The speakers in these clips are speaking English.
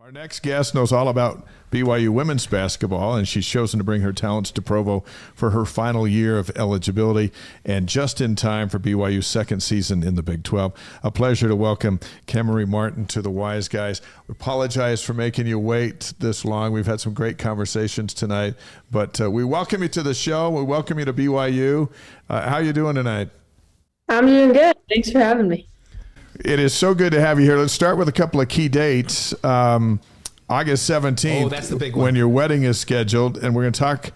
Our next guest knows all about BYU women's basketball, and she's chosen to bring her talents to Provo for her final year of eligibility and just in time for BYU's second season in the Big 12. A pleasure to welcome Kemery Martin to the Wise Guys. We apologize for making you wait this long. We've had some great conversations tonight, but we welcome you to the show. We welcome you to BYU. How are you doing tonight? I'm doing good. Thanks for having me. It is so good to have you here. Let's start with a couple of key dates. August 17th, that's the big one. when your wedding is scheduled, and we're going to talk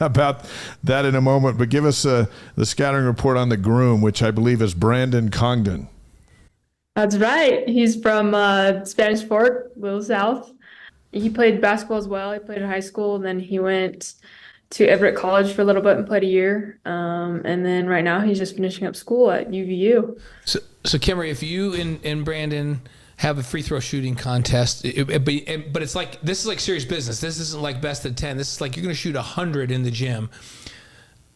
about that in a moment. But give us the scouting report on the groom, which I believe is Brandon Congdon. That's right. He's from Spanish Fork, Little South. He played basketball as well. He played in high school, and then he went to Everett College for a little bit and played a year. And then right now he's just finishing up school at UVU. So Kemery, if you and Brandon have a free throw shooting contest, but it's like, this is like serious business. This isn't like best of 10. This is like you're going to shoot 100 in the gym.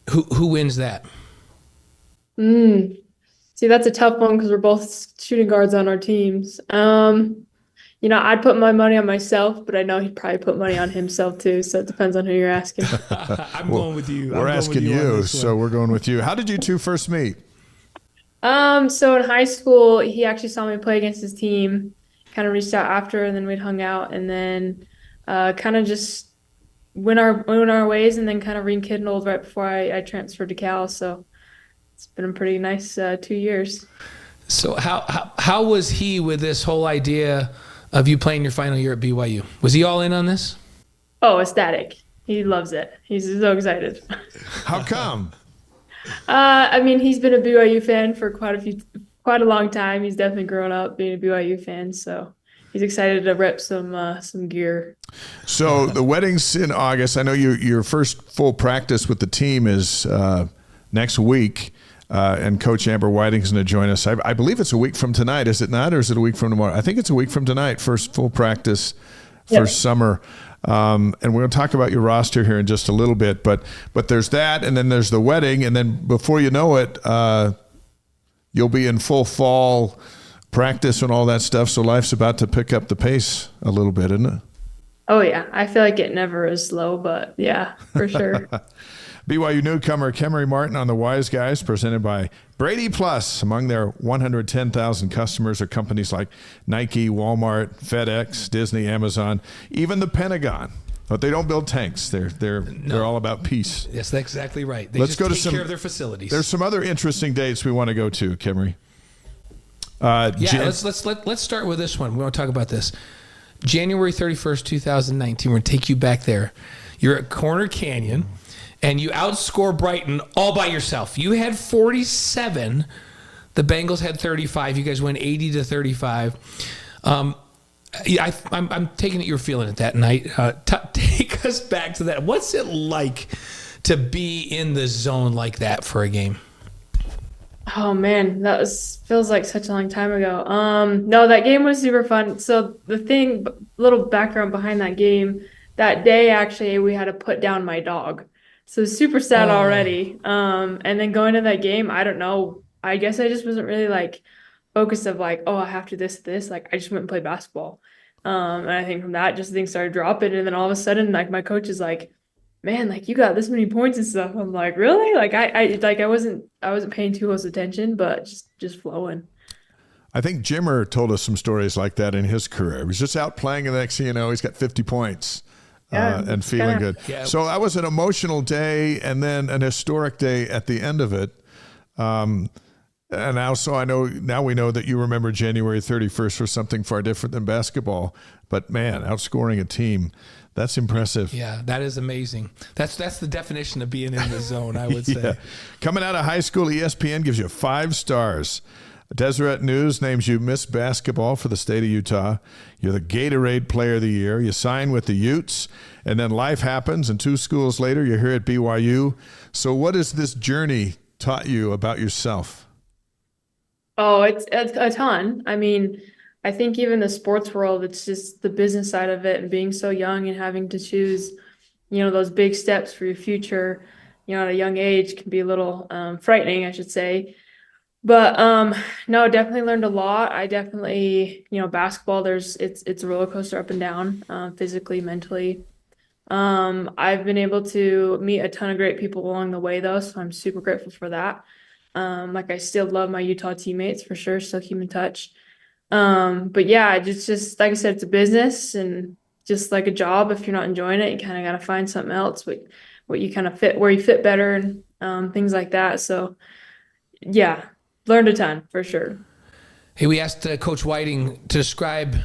Who wins that? See, that's a tough one because we're both shooting guards on our teams. I'd put my money on myself, but I know he'd probably put money on himself too. So it depends on who you're asking. I'm going with you. We're asking you, so we're going with you. How did you two first meet? So in high school, he actually saw me play against his team, kind of reached out after, and then we'd hung out, and then kind of just went our ways, and then kind of rekindled right before I transferred to Cal. So it's been a pretty nice 2 years. So how was he with this whole idea of you playing your final year at BYU? Was he all in on this? Oh, ecstatic. He loves it. He's so excited. How come? He's been a BYU fan for quite a long time. He's definitely grown up being a BYU fan, so he's excited to rep some gear. So the wedding's in August. I know your first full practice with the team is next week, and Coach Amber Whiting's going to join us. I believe it's a week from tonight, is it not, or is it a week from tomorrow? I think it's a week from tonight, first full practice for summer. And we're going to talk about your roster here in just a little bit, but there's that, and then there's the wedding, and then before you know it, you'll be in full fall practice and all that stuff. So life's about to pick up the pace a little bit, isn't it? Oh yeah, I feel like it never is slow, but yeah, for sure. BYU newcomer Kemery Martin on the Wise Guys, presented by Brady Plus. Among their 110,000 customers are companies like Nike, Walmart, FedEx, Disney, Amazon, even the Pentagon. But they don't build tanks. They're all about peace. Yes, that's exactly right. They Let's just take care of their facilities. There's some other interesting dates we want to go to, Kemery. Let's start with this one. We want to talk about this. January 31st, 2019. We're going to take you back there. You're at Corner Canyon, and you outscore Brighton all by yourself. You had 47. The Bengals had 35. You guys went 80-35. I'm taking it you were feeling it that night. Take us back to that. What's it like to be in the zone like that for a game? Oh man, feels like such a long time ago. No, that game was super fun. So little background behind that game, that day actually we had to put down my dog. So super sad already. And then going to that game, I don't know. I guess I just wasn't really like focused of like, oh, I have to this. Like I just went and played basketball. And I think from that, just things started dropping. And then all of a sudden, like my coach is like, man, like you got this many points and stuff. I'm like, really? Like I wasn't paying too close attention, but just flowing. I think Jimmer told us some stories like that in his career. He was just out playing, and the next thing you know, he's got 50 points. And feeling good. Yeah. So that was an emotional day, and then an historic day at the end of it. And also, now we know that you remember January 31st for something far different than basketball. But man, outscoring a team, that's impressive. Yeah, that is amazing. That's the definition of being in the zone, I would say. Yeah. Coming out of high school, ESPN gives you 5 stars. Deseret News names you Miss Basketball for the state of Utah. You're the Gatorade Player of the Year. You sign with the Utes, and then life happens, and 2 schools later, you're here at BYU. So what has this journey taught you about yourself? Oh, it's a ton. I mean, I think even the sports world, it's just the business side of it and being so young and having to choose, those big steps for your future, at a young age can be a little frightening, I should say. But no, definitely learned a lot. I definitely, basketball, it's a roller coaster up and down, physically, mentally. I've been able to meet a ton of great people along the way though, so I'm super grateful for that. Like I still love my Utah teammates for sure, still keep in touch. But yeah, it's just like I said, it's a business and just like a job. If you're not enjoying it, you kind of got to find something else, what you kind of fit, where you fit better and things like that. So yeah, learned a ton for sure. Hey, we asked Coach Whiting to describe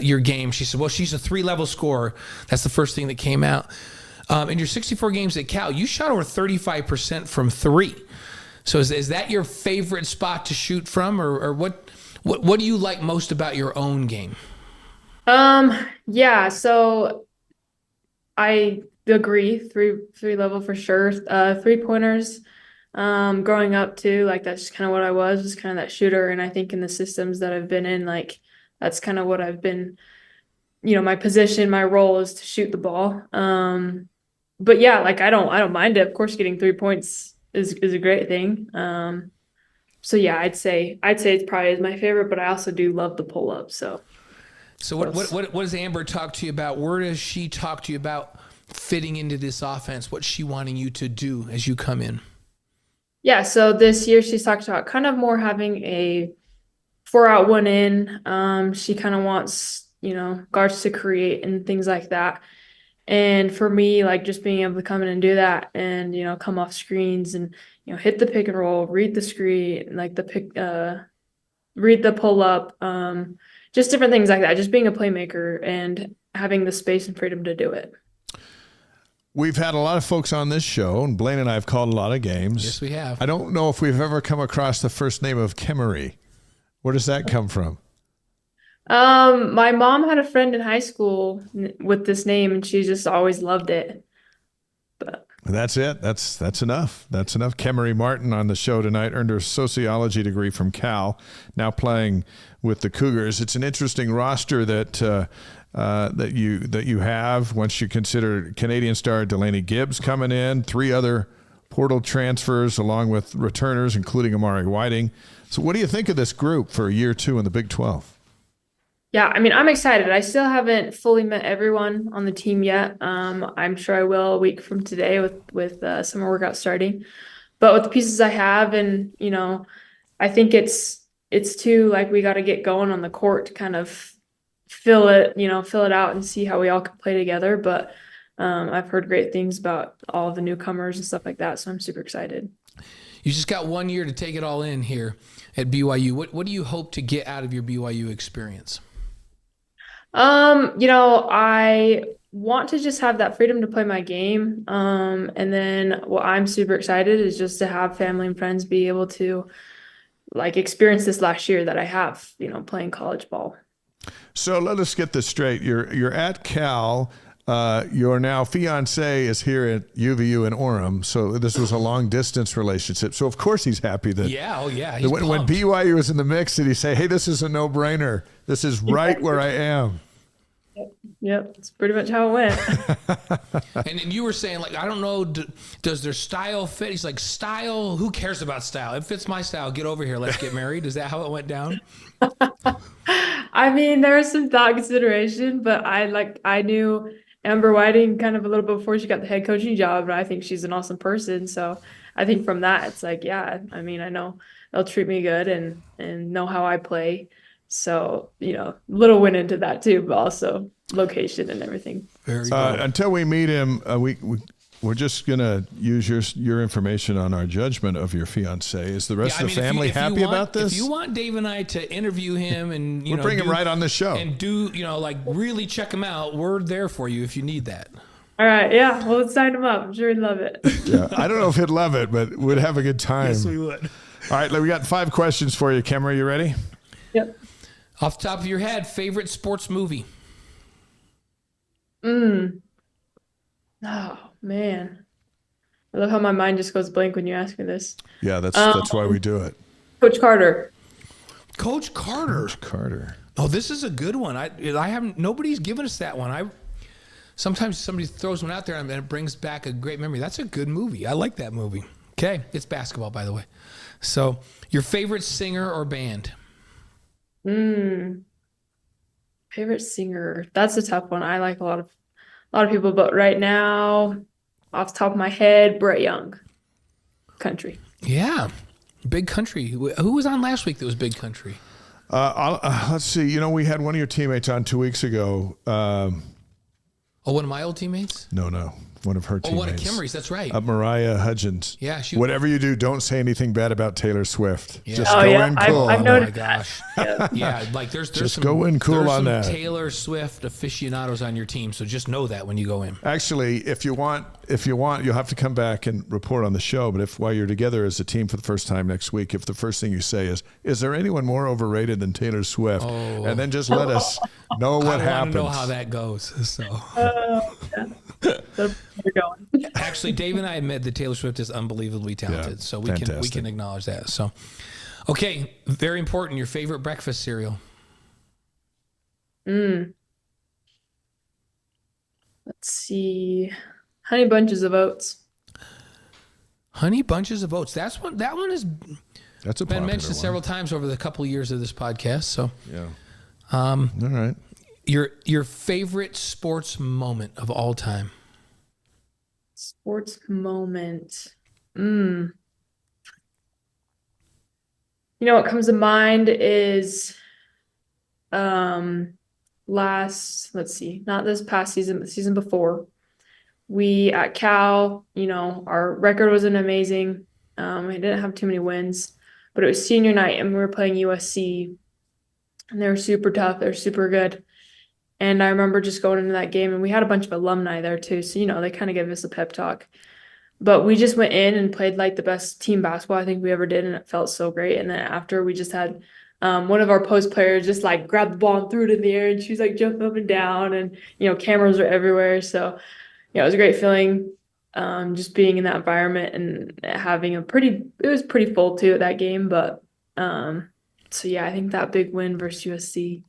your game. She said, well, she's a 3-level scorer. That's the first thing that came out. In your 64 games at Cal, you shot over 35% from 3. So is that your favorite spot to shoot from, or what do you like most about your own game? Yeah, so I agree, three level for sure. 3-pointers. Growing up too, like that's just kind of what I was kind of that shooter. And I think in the systems that I've been in, like that's kind of what I've been, my position, my role is to shoot the ball. But yeah, like I don't mind it. Of course, getting 3 points is a great thing. So yeah, I'd say it's probably my favorite, but I also do love the pull up. So what does Amber talk to you about? Where does she talk to you about fitting into this offense? What's she wanting you to do as you come in? Yeah, so this year she's talked about kind of more having a 4-out, 1-in. She kind of wants, guards to create and things like that. And for me, like just being able to come in and do that and, come off screens and, hit the pick and roll, read the screen, like read the pull up, just different things like that. Just being a playmaker and having the space and freedom to do it. We've had a lot of folks on this show, and Blaine and I have called a lot of games. Yes, we have. I don't know if we've ever come across the first name of Kemery. Where does that come from? My mom had a friend in high school with this name, and she just always loved it. But that's it. That's enough. That's enough. Kemery Martin on the show tonight, earned her sociology degree from Cal, now playing with the Cougars. It's an interesting roster that you have once you consider Canadian star Delaney Gibbs coming in, 3 other portal transfers along with returners, including Amari Whiting. So what do you think of this group for year 2 in the Big 12? Yeah, I mean, I'm excited. I still haven't fully met everyone on the team yet. I'm sure I will a week from today with summer workout starting. But with the pieces I have, and I think it's too like we got to get going on the court to kind of fill it out and see how we all can play together. But I've heard great things about all of the newcomers and stuff like that, so I'm super excited. You just got 1 year to take it all in here at BYU. What do you hope to get out of your BYU experience? I want to just have that freedom to play my game. And then what I'm super excited is just to have family and friends be able to like experience this last year that I have, playing college ball. So let us get this straight. You're at Cal. Your now fiance is here at UVU in Orem. So this was a long distance relationship. So of course he's happy that. Yeah. Oh yeah. When BYU was in the mix, did he say, "Hey, this is a no-brainer. This is right where I am"? Yep. That's pretty much how it went. And you were saying, like, I don't know, does their style fit? He's like, style? Who cares about style? It fits my style. Get over here. Let's get married. Is that how it went down? I mean, there was some thought consideration, but I knew Amber Whiting kind of a little bit before she got the head coaching job, but I think she's an awesome person. So I think from that, it's like, yeah, I mean, I know they'll treat me good and know how I play. So, little went into that too, but also location and everything. Very good. Until we meet him, we're just going to use your information on our judgment of your fiance. Is the rest of the family happy about this? If you want Dave and I to interview him and, we'll bring him right on the show and do, really check him out, we're there for you if you need that. All right. Yeah. Well, let's sign him up. I'm sure he'd love it. Yeah. I don't know if he'd love it, but we'd have a good time. Yes, we would. All right. We got 5 questions for you, Kemery. You ready? Yep. Off the top of your head, favorite sports movie? Oh, man. I love how my mind just goes blank when you ask me this. Yeah, that's why we do it. Coach Carter. Coach Carter. Coach Carter. Oh, this is a good one. I haven't. Nobody's given us that one. Sometimes somebody throws one out there and it brings back a great memory. That's a good movie. I like that movie. Okay, it's basketball, by the way. So, your favorite singer or band? Favorite singer. That's a tough one. I like a lot of people, but right now, off the top of my head, Brett Young. Country. Yeah. Big country. Who was on last week that was big country? Let's see. We had one of your teammates on 2 weeks ago. One of my old teammates? No. One of her teammates. One of Kemery's. That's right. Mariah Hudgens. Yeah. Whatever you do, don't say anything bad about Taylor Swift. Yeah. Just go in cool. I've Oh noticed my gosh. Yeah, like there's Just some, go in cool there's on some that. Taylor Swift aficionados on your team, so just know that when you go in. Actually, if you want, you'll have to come back and report on the show. But if while you're together as a team for the first time next week, if the first thing you say is there anyone more overrated than Taylor Swift? Oh. And then just let us know what happens. I want to know how that goes. So. You're going. Actually, Dave and I admit that Taylor Swift is unbelievably talented, Yeah, so we can acknowledge that. So, okay, very important. Your favorite breakfast cereal? Let's see. Honey Bunches of Oats. Honey Bunches of Oats. That one has That's been mentioned several times over the couple of years of this podcast. So, yeah. All right. Your favorite sports moment of all time? Sports moment. What comes to mind is let's see, not this past season, but the season before. We at Cal, our record wasn't amazing. We didn't have too many wins, but it was senior night and we were playing USC and they were super tough. They're super good. And I remember just going into that game and we had a bunch of alumni there too. So, they kind of gave us a pep talk. But we just went in and played like the best team basketball I think we ever did. And it felt so great. And then after we just had one of our post players just like grabbed the ball and threw it in the air. And she was like jumping up and down and, cameras were everywhere. So, it was a great feeling just being in that environment and having it was pretty full too at that game. But so, yeah, I think that big win versus USC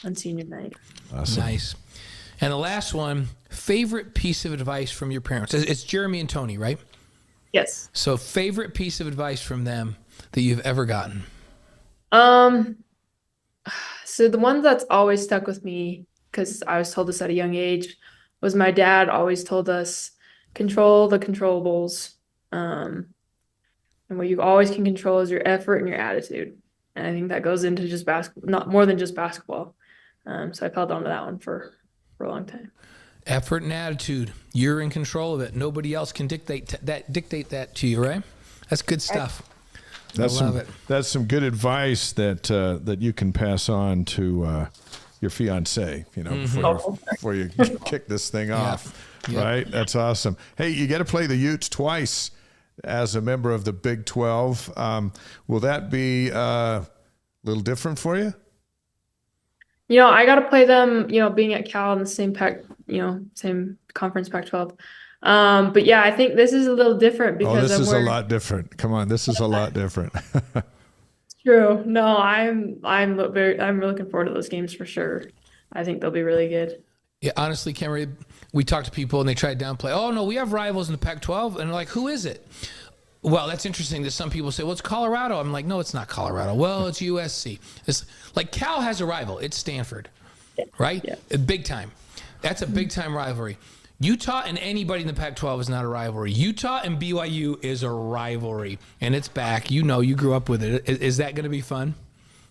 on senior night. Awesome. Nice. And the last one, favorite piece of advice from your parents? It's Jeremy and Tony, right? Yes. So favorite piece of advice from them that you've ever gotten? So the one that's always stuck with me, because I was told this at a young age, was my dad always told us, control the controllables. And what you always can control is your effort and your attitude. And I think that goes into just basketball, not more than just basketball. So I've held on to that one for a long time. Effort and attitude. You're in control of it. Nobody else can dictate that to you, right? That's good stuff. I love it. That's some good advice that you can pass on to your fiance, before you kick this thing off, right? That's awesome. Hey, you get to play the Utes twice as a member of the Big 12. Will that be a little different for you? I got to play them, being at Cal in the same same conference Pac-12. But yeah, I think this is a little different because this is a lot different. Come on, this is a lot different. True. No, I'm looking forward to those games for sure. I think they'll be really good. Yeah, honestly, Kemery, we talk to people and they try to downplay. Oh no, we have rivals in the Pac-12, and they're like, who is it? Well, that's interesting that some people say, well, it's Colorado. I'm like, no, it's not Colorado. Well, it's USC. It's like Cal has a rival. It's Stanford, right? Yeah. Big time. That's a big time rivalry. Utah and anybody in the Pac-12 is not a rivalry. Utah and BYU is a rivalry, and it's back. You grew up with it. Is that going to be fun?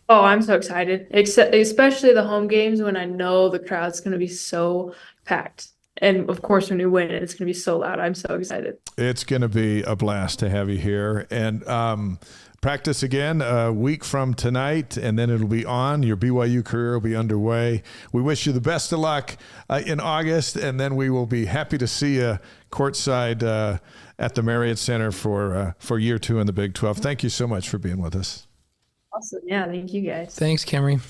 Oh, I'm so excited, especially the home games when I know the crowd's going to be so packed. And, of course, when you win, it's going to be so loud. I'm so excited. It's going to be a blast to have you here. And practice again a week from tonight, and then it'll be on. Your BYU career will be underway. We wish you the best of luck in August, and then we will be happy to see you courtside at the Marriott Center for year 2 in the Big 12. Thank you so much for being with us. Awesome. Yeah, thank you guys. Thanks, Kemery.